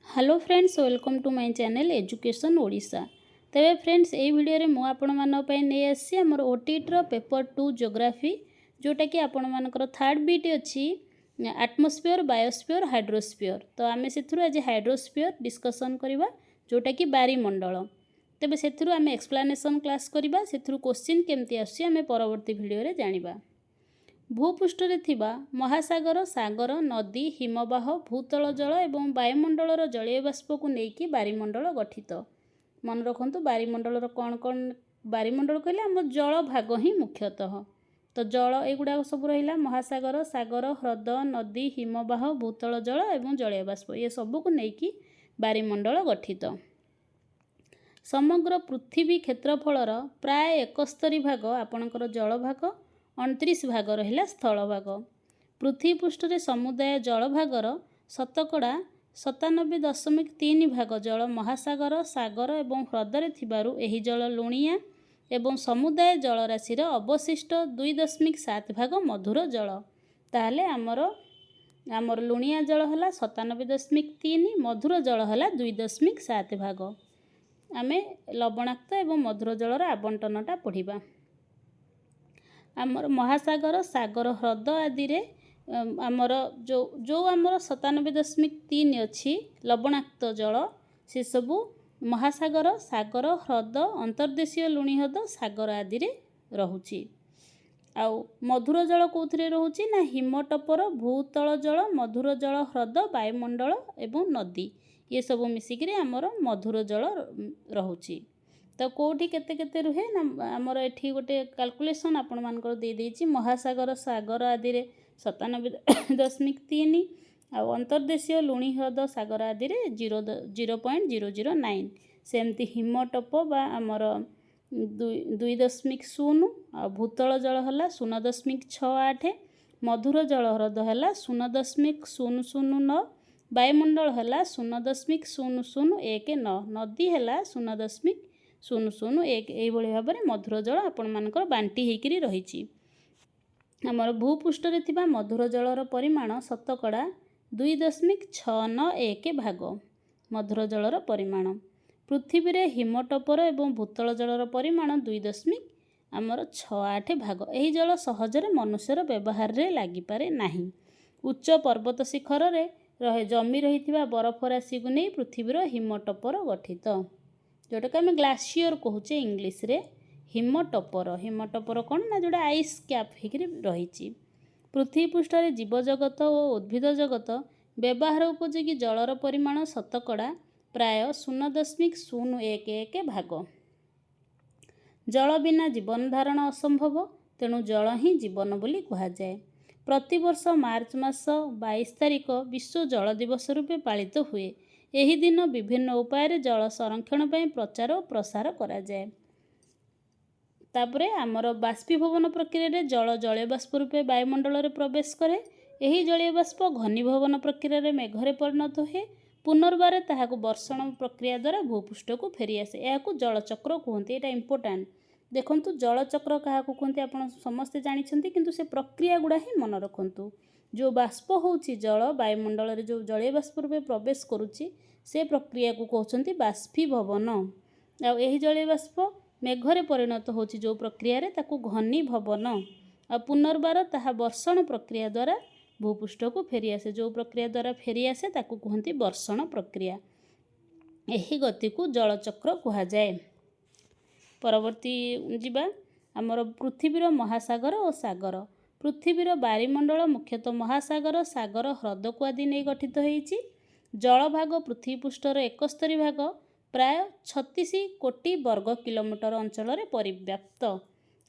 Hello friends, welcome to my channel education Odisha. तेरे friends ये video रे मु आपण मानन पई नै आसी हमर ओटीटी रो पेपर 2 ज्योग्राफी जोटा कि आपण मानकर थर्ड बीट अछि एटमॉस्फेयर, बायोस्फीयर, हाइड्रोस्फीयर। तो आमे सेथुर आज हाइड्रोस्फीयर डिस्कशन करिबा जोटा कि बारीमंडल। तेबे सेथुर आमे एक्सप्लेनेशन क्लास करिबा, सेथुर क्वेश्चन केमती आसी आमे परवर्ती वीडियो रे जानिबा। भूपृष्ठ रे थिबा महासागर, सागर, नदी, हिमबाह, भूतल जल एवं वायुमंडलर जलीय बाष्प को लेकिन बारीमंडल गठित। मन रखु बारीमंडल कौन कौन बारीमंडल कहले आम जल भाग ही मुख्यतः। तो जल एगुड़ा सब रहा महासागर, सागर, ह्रद, नदी, हिमबाह, भूतल जल एवं जलीय बाष्प ये सब को लेकिन बारीमंडल गठित। समग्र पृथ्वी क्षेत्रफलर प्राय 71 भाग आपणकर जल भाग, 29 भाग रहा स्थल भाग। पृथ्वी पृष्ठ रे समुदाय जल भागर शतकड़ा 97.3 भाग जल महासागर, सागर एवं ह्रदरे थिबारु एही जल लुणिया एवं समुदाय जलराशि अवशिष्ट 2.7 भाग मधुर जल। ताहले आमर लुणिया जल है 97.3, मधुर जल है 2.7 भाग। आमे लवणाक्त एवं मधुर जलर आवंटनटा पढ़िबा। आमर महासागर, सागर, ह्रद आदि रे आमर जो आमर 97.3 अच्छी लवणाक्त जल से सबू महासागर, सागर, ह्रद, अंतर्देशीय लुणी ह्रद, सागर आदि रे रहुची। आउ मधुर जल कौथिरे रहुची ना हिमटपर, भूतल जल, मधुर जल, ह्रद, वायुमंडल एवं नदी ये सब मिसिक आमर मधुर जल रहुची। तो कौटी केते केते रुहे ना आमर एठी गोटे कैलकुलेशन आपण मानकर दे देछि। महासागर, सागर आदि रे 97.3 आ अंतर्देशीय लुणी ह्रद, सागर आदि रे 0.009। सेमती हिमटप बा आमर 2.0 आ भूतल जल हला 0.68, मधुर जल ह्रद हला 0.009, वायुमंडल हला 0.0019, नदी हला 0.001 ये भाव में मधुर जल आपण मानकर बांटी होकर रही। आमर भूपृष्ठ रे थिबा मधुर जलर परिमाण शतकड़ा 2.691 भाग मधुर जलर परिमाण। पृथ्वी रे हिमटपर एवं भूतल जलर परिमाण 2.68 भाग। यही जल सहजरे मनुष्यर व्यवहार रे लागि पारे नाही। उच्च पर्वत शिखर रे रहे जमी रही बरफ राशि को नहीं पृथ्वीर हिमटपर गठित, जोटा कि आम ग्लासीयर कहूचे इंग्लीश रे हिमटपर। हिमटपर कौन ना जोटा आइस कैप होकर रही। पृथ्वी पृष्ठ रे जीवजगत और उद्भिद जगत व्यवहार उपयोगी जलर परिमाण शतकड़ा प्राय 0.011 भाग। जल बिना जीवन धारण असंभव, तेणु जल ही जीवन बोली कहुए। प्रतिवर्ष मार्च मास 22 तारिख विश्व जल दिवस रूपे पालित हुए। यही दिन विभिन्न उपाय जल संरक्षण पर प्रचार और प्रसार करा जाए। तापरे आमर बाष्पीभवन प्रक्रिया जल जलीय बाष्प रूपे वायुमंडल में प्रवेश करे। यही जलीय बाष्प घनीभवन प्रक्रिया मेघरे परिणत हुए। पुनर्बार ताहाकु वर्षण प्रक्रिया द्वारा भूपृष्ठ को फेरी आसे। यह जलचक्र कहते। यहाँ इंपोर्टाट देखु जलचक्र क्या कहते आप समस्ते जानते, किंतु से प्रक्रिया गुड़ा ही मन रखु। जो बाष्प होची जल वायुमंडल रे जो जलीय बाष्प रूपे प्रवेश करुच्ची से प्रक्रिया को कहते बाष्पीभवन। यही जलीय बाष्प मेघरे परिणत होची जो प्रक्रिया रे ताकू घनीभवन। आ पुनर्बार ताहा वर्षण प्रक्रिया द्वारा भूपृष्ठ को फेरी आसे। जो प्रक्रिया द्वारा फेरी आसे ताकू कहते वर्षण प्रक्रिया। यही गति को जलचक्र कहा जाए। परवर्ती जीवा आमर पृथ्वीर महासागर और सागर। पृथ्वीर बारीमंडल मुख्यतः महासागर, सागर, ह्रद को आदि नहीं गठित होईची। जल भाग पृथ्वी पृष्ठर 71 भाग प्राय 36 कोटी वर्ग किलोमीटर अंचल रे परिव्याप्त।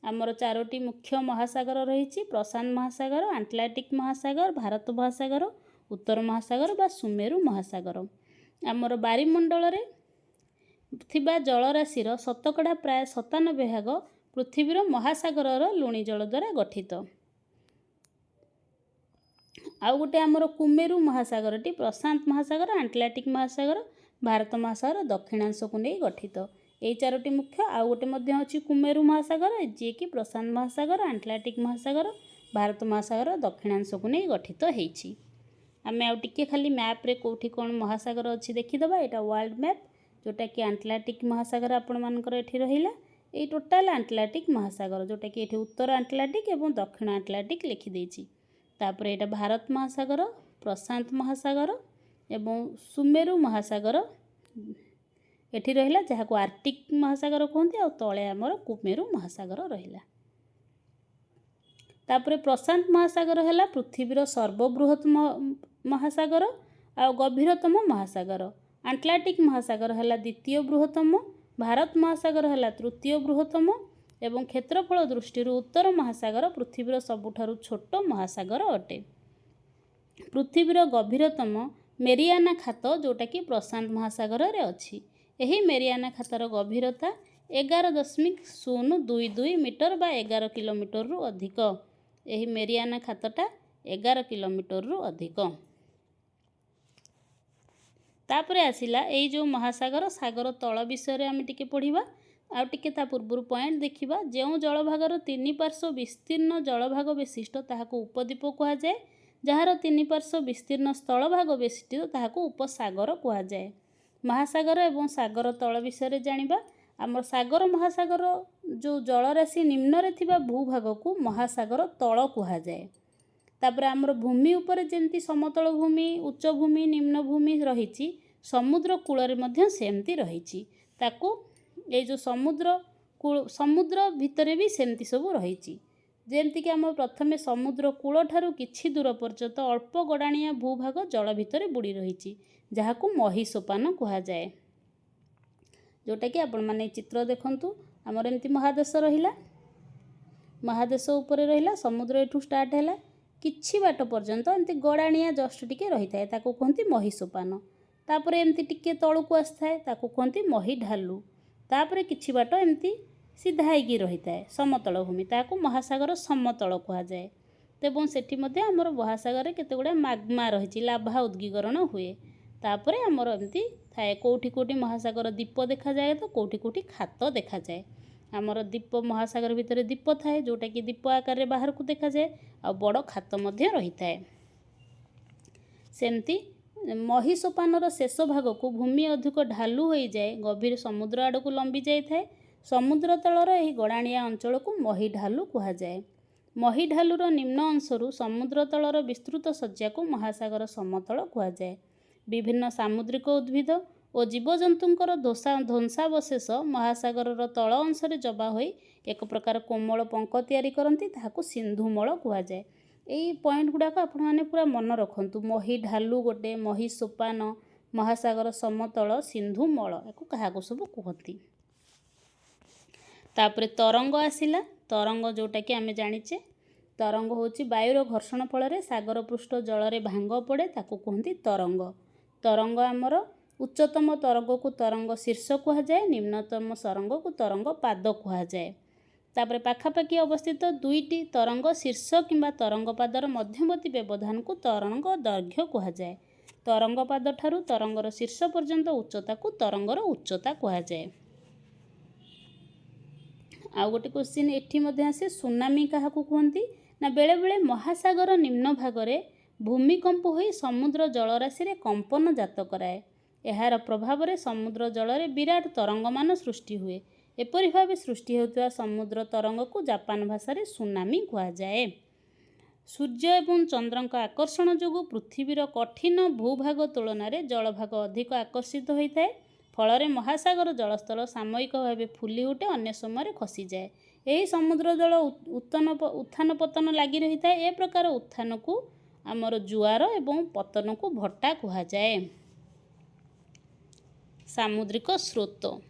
आमर 4टी मुख्य महासागर रही। प्रशांत महासागर, आंटलाटिक महासागर, भारत महासागर, उत्तर महासागर बा सुमेरु महासागर। आमर बारीमंडल रे थिबा जलराशि शतकड़ा प्राय 97 भाग पृथ्वीर महासागर लुणी जल द्वारा गठित। आउ गोटे आमर कुमेरु महासागर टी प्रशांत महासागर, आंटलाटिक महासागर, भारत महासागर दक्षिणांश को नहीं गठित। यही 4टी मुख्य। आउ गोटे अच्छी कुमेरु महासागर जी कि प्रशांत महासागर, आंटलाटिक महासागर, भारत महासागर दक्षिणांश को नहीं गठित होईची। आमे आउ टिके खाली मैप रे कोठी कोन महासागर अछि देखिदबा। एटा वर्ल्ड मैप जोटा कि आंटलार्टिक महासागर आपण मानकर एठी रहिला। ए टोटल आंटलार्टिक महासागर जोटा कि एठी उत्तर आंटलार्टिक एवं दक्षिण आंटलार्टिक लिखि देछि। तापरे एटा भारत महासागर, प्रशांत महासागर एवं सुमेरु महासागर एठी रहिला, जहाको आर्कटिक महासागर कहते आ तले आमर कुमेरु महासागर रहिला। तापरे प्रशांत महासागर है पृथ्वीर सर्वबृहत महासागर आ गभीरतम महासागर। आंटलार्टिक महासागर है द्वितीय बृहत्तम, भारत महासागर है तृतीय बृहत्तम एवं क्षेत्रफल दृष्टि उत्तर महासागर पृथ्वीर सबुठारु छोट महासागर अटे। पृथ्वीर गभीरतम मेरियाना खात जोटा कि प्रशांत महासागर रे अछि। एही मेरियाना खातर गभीरता 11.022 मीटर बा 11 किलोमीटर रु अधिक। एही मेरियाना खातटा 11 किलोमीटर रु अधिक। तापरे आसिला एई जो महासागर सागर तल विषय आम टिके पढ़िबा। आउ टिके ता पूर्व पॉइंट देखिबा। जो जलभागर 3 पार्श्व विस्तीर्ण जलभाग विशिष्ट ताहाको उपद्वीप कहा जाए, जहार 3 पार्श्व विस्तीर्ण स्थलभाग विशिष्ट ताहाको उपसागर कहा जाए। महासागर एवं सागर तल विषय जानिबा। आमर सागर महासागर जो जलराशि निम्न रे थिबा भूभाग को महासागर तल कहा जाए। तापर आमर भूमि ऊपर जेमती समतल भूमि, उच्च भूमि, निम्न भूमि रहिछि, समुद्र कूल रे मध्य सेमती रहिछि। ताको ए जो समुद्र भितरे भी सेमती सब रहिछि। जेमती कि आम प्रथमे समुद्र कूल ठारू किछि दूर पर्यंत अल्प गड़ाणिया भूभाग जल भितरे बुड़ी रहिछि, जहाकू मही सोपान कहा जाए। जोटा कि आपण माने चित्र देखंतु। आमर एमती महादेश रहिला, महादेश ऊपर रहिला, समुद्र एठू स्टार्ट हैला, किछि बाट पर्यंत एमती गड़ाणिया जस्ट टिके रही थाए, ताको कहंती मही सोपान। तापर एमती टिके तळकू आस्थाए, ताको कहंती मही ढालू। तापर किछि बाट एमती सीधा होइकी रही थाए समतल भूमि, ताको महासागर समतल कहा जाए। तेबं सेठी मध्ये आमर महासागर केते गुडा माग्मा रहिछि, लाभा उद्गीकरण हुए। तापर आमर एमती थाए कोठी कोठी महासागर दीप देखा जाए, तो कोठी कोठी खात देखा जाए। आमर दीप महासागर भितर दीप थाए, जोटा कि दीप आकार रे बाहर को देखा जाए, आ बड़ खात मध्ये रही थाए। सेमती मही सोपानर शेष भाग को भूमि अधिक ढालू हो जाए, गभीर समुद्र आड़ को लंबी जाए थाए। समुद्र तलर एही गड़ाणिया अंचल को मही ढालू कहा जाए। मही ढालूर निम्न अंशरू समुद्र तलर विस्तृत सज्जा को महासागर समतल कहा जाए। विभिन्न सामुद्रिक उद्भिद और जीवजंतुंकर ध्वंसावशेष महासागर तल अंशरे जबा होई एक प्रकार कोमल पंक तैयारी करती, ताहाको सिंधुमल कहा जाए। यही पॉइंट गुड़ाक आपण मैंने पूरा मन रखु। मही ढालू गोटे, मही सोपान, महासागर समतल, सिंधुमल, या क्या सब कहती। तापरे तरंग आसिला। तरंग जोटा कि आमे जानिचे, तरंग होची वायुर घर्षण फल सागर पृष्ठ जल रे भांग पड़े, ताको कहती तरंग। तरंग आमर उच्चतम तरंग को तरंग शीर्ष कहा जाए, निम्नतम तरंग को तरंग पाद कहा जाए। तापरे पाखापाखि अवस्थित दुईटी तरंग शीर्ष किंबा तरंग पादर मध्यवर्ती व्यवधान को तरंग दैर्घ्य कहा जाए। तरंग पाद ठारू तरंगर शीर्ष पर्यंत उच्चता को तरंगर उच्चता कहा जाए। आउ गोटे क्वेश्चन एठी मध्ये आसे, सुनामी काहाकू कहती ना? बेले बेले महासागर निम्न भागरे भूमिकंप होई समुद्र जलराशि रे कंपन जात कराए। एहार प्रभाव रे समुद्र जल रे विराट तरंगमान सृष्टि हुए। एपरि भावे सृष्टि होता समुद्र तरंग को जापान भाषा रे सुनामी कहा जाए। सूर्य एवं चंद्रक आकर्षण जोगु पृथ्वीर कठिन भूभाग तुलन में जलभाग अधिक आकर्षित होता है। फल महासागर जलस्तर सामयिक भाव फुली उठे, अन्य समय खसी जाए। यही समुद्र जल उत्थान पतन लगी रही है। ए प्रकार उत्थान को आमर जुआर एवं पतन को भट्टा कहा जाए। सामुद्रिक स्रोत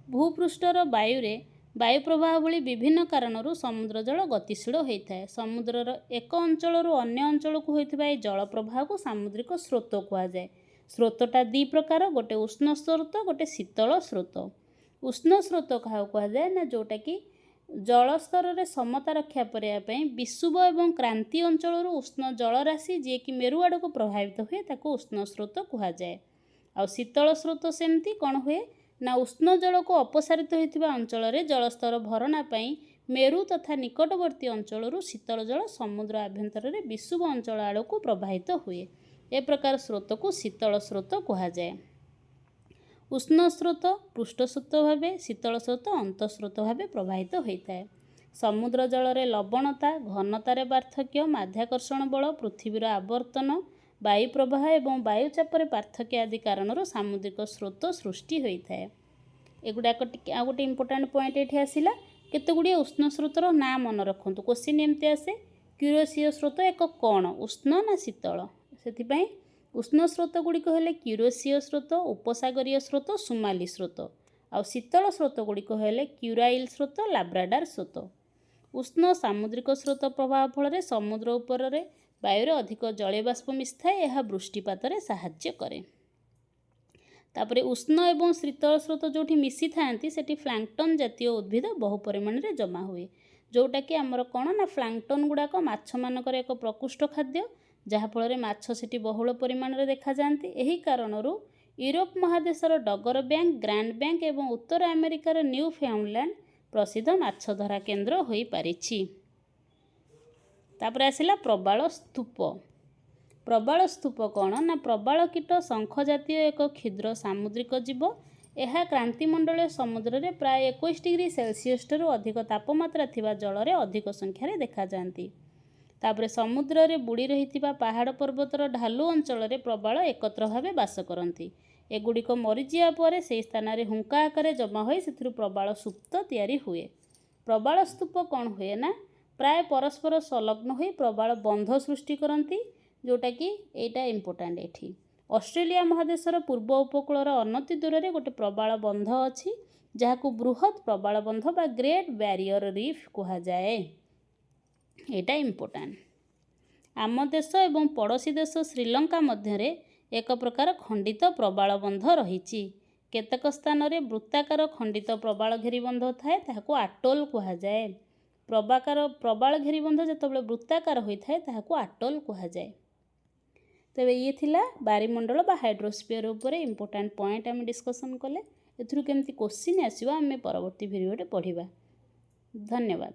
भूपृष्ठर वायुरे वायु प्रवाह भली विभिन्न कारणरू समुद्र जल गतिशील होता है। समुद्रर एक अंचल अन्य अंचल को होता है जल प्रवाह को सामुद्रिक स्रोत कहा जाए। स्रोतटा दी प्रकार, गोटे उष्ण स्रोत, गोटे शीतल स्रोत। उष्ण स्रोत क्या कहा जाए ना, जोटा कि जलस्तर रे समता रक्षा करने विषुव एवं क्रांति अंचल उष्ण जलराशि जी कि मेरु आड़ को प्रभावित हुए, ताको उष्ण स्रोत कहा जाए। आ शीतल स्रोत सेमती कौन हुए ना, उष्ण जल को अपसारित होता अंचल जलस्तर भरणा मेरु तथा निकटवर्ती अंचल शीतल जल समुद्र आभ्यंतर विषुव अंचल आड़क प्रवाहित हुए। ए प्रकार स्रोत को शीतल स्रोत कहुए। उष्ण स्रोत पृष्ठ स्रोत भाव, शीतल स्रोत अंतस्रोत भाव प्रवाहित होता है। समुद्र जल रे लवणता, घनतार पार्थक्य, माध्याकर्षण बल, पृथ्वीर आवर्तन, वायु प्रवाह एवं वायुचापर पार्थक्य आदि कारण सामुद्रिक स्रोत सृष्टि होता है। एगुड़ाक आ गोटे इंपोर्टाट पॉइंट ये आसला केतगुड़िए उष्ण स्रोतर ना मन रखु। क्वेश्चन एमती आसे क्यूरोसीय स्रोत एक कौन, उष्ण ना शीतल। से उष्ण स्रोत गुड़िक हेले क्यूरोसीय स्रोत, उपसागरीय स्रोत, सुमाली स्रोत। आ शीतल स्रोत गुड़िक हेले क्यूराइल स्रोत, लाब्राडार स्रोत। उष्ण सामुद्रिक स्रोत प्रभाव फल समुद्र उपर वायु अधिक जलीय बाष्प मिसाए, यह वृष्टिपात साहाय्य करे। तापरे उष्ण एवं शीतल स्रोत जो मिसी था सेठी प्लांक्टन जातीय उद्भिद बहु परिमाण में जमा हुए, जोटा कि आमर कौन ना प्लांक्टन गुड़ाक माछ मानकर एक प्रकृष्ट खाद्य, जहाँफल माछ सेठी बहुल परिमाण में देखा जाती। यही कारणरू यूरोप महादेशर डगर बैंक, ग्रांड बैंक एवं उत्तर अमेरिकार न्यू फाउंडलैंड प्रसिद्ध माछ धरा केन्द्र हो पारिछि। तापर आसिला प्रबाल स्तूप। प्रबाल स्तूप कौन ना प्रबाल कीट शंख जातीय एक क्षुद्र सामुद्रिक जीव। यह क्रांतिमंडल समुद्र में प्राय 21 डिग्री सेल्सियस अधिक तापमात्रा थिबा जल रे अधिक संख्यार देखा जाती। तापरे समुद्र रे बुड़ी रही पहाड़ पर्वतर ढालू अंचल रे प्रबाल एकत्र भावे बास करती। एगुड़िक मरीजिया पर से स्थान रे हुंका आकार जमा हो प्रबाल सुप्त तैयारी हुए। प्रबाल स्तूप कौन हुए ना प्राय परस्पर संलग्न हो प्रबाल बंध सृष्टि करती, जोटा कि एटा इंपोर्टाट। एठी ऑस्ट्रेलिया महादेशर पूर्व उपकूलर अनति दूर में गोटे प्रबाल बंध अच्छी, जहां बृहत प्रबाल बंध बा ग्रेट बैरियर रीफ कहुए। यहाँ इंपोर्टाट। आम देश एवं पड़ोशी देश श्रीलंका मध्य एक प्रकार खंडित प्रबाल बंध रही। केतक स्थान रे वृत्ताकार खंडित प्रबाल घेरीबंध थाए, ताहाको आटोल कहुए। प्रबाल घेरीबंध जितेबाला वृत्ताकार होता है ताहाको आटोल कहुए। तेबे ये थिला बारिमंडल बा हाइड्रोस्फीयर उपरे इंपोर्टाट पॉइंट आम डिस्कसन कले। एथुरु केमती क्वेश्चन आसीबा आमे परवर्ती भिडियोटे पढ़िबा। धन्यवाद।